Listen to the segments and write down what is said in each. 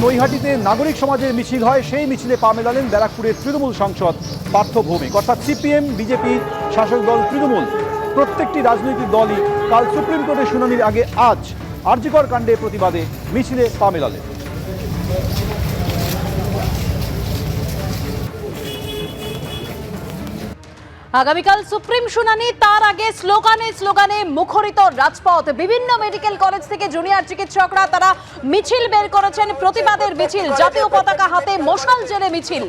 নৈহাটিতে নাগরিক সমাজের মিছিল হয়, সেই মিছিলে পা মেলালেন ব্যারাকপুরের তৃণমূল সাংসদ পার্থ ভৌমিক। অর্থাৎ সিপিএম, বিজেপি, শাসক দল তৃণমূল প্রত্যেকটি রাজনৈতিক দলই কাল সুপ্রিম কোর্টের শুনানির আগে আজ আরজিকর কাণ্ডের প্রতিবাদে মিছিলে পা মেলালেন। আগামীকাল সুপ্রিম শুনানি, তার আগে স্লোগানে মুখরিত রাজপথ। বিভিন্ন মেডিকেল কলেজ থেকে জুনিয়র চিকিৎসকরা তারা মিছিল বের করেছেন, প্রতিবাদের মিছিল, জাতীয় পতাকা হাতে মশাল জেলে মিছিল।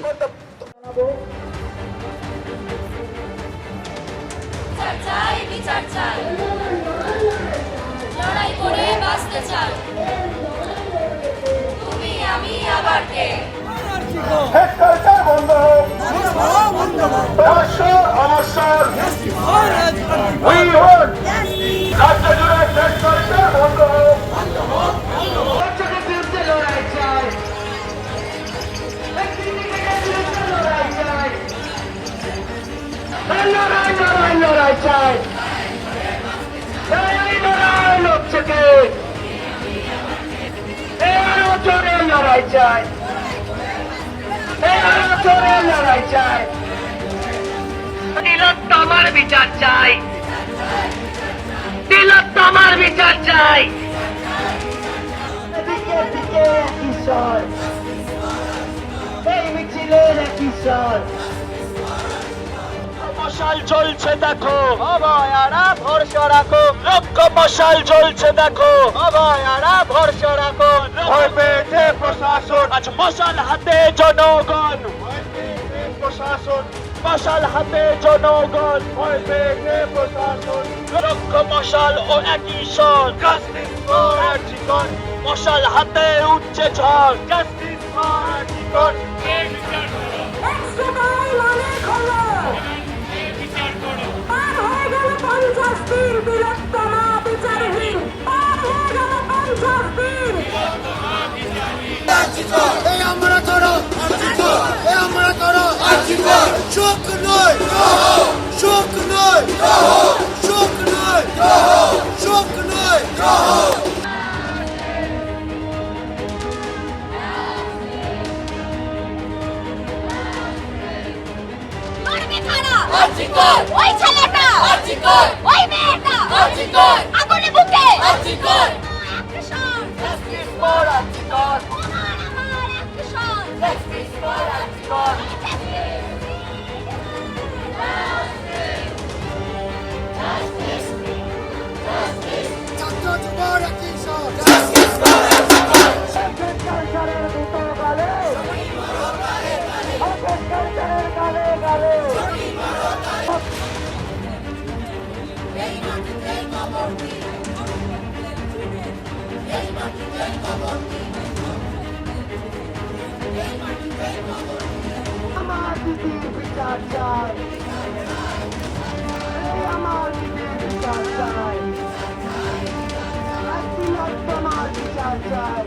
তিলোত্তমার বিচার চাই, তিলোত্তমার বিচার চাই। দিকে দিকে কিশোর, এই মিছিলের কিশোর। মশাল জ্বলছে দেখো, অভয়ারা ভরসা রাখো। লক্ষ মশাল জ্বলছে দেখো, অভয়ারা ভরসা রাখো। ভয় পেয়েছে প্রশাসন, আজ মশাল হাতে জনগণ। প্রশাসন মশাল হাতে জনগণ, ভয় পেয়েছে প্রশাসন। লক্ষ মশাল ও একই স্বর, জাস্টিস ফর আরজিকর। মশাল হাতে উঠছে ঝড়, জাস্টিস ফর আরজিকর। ওই ছেলেটা, ওই মেয়েটা, আগুনে বুকে, জাস্টিস ফর আরজিকর। আমার অ্যাকশন, জাস্টিস ফর আরজিকর। আমার দিদির বিচার চাই, আমার দিদির বিচার চাই, তিলোত্তমার বিচার চাই।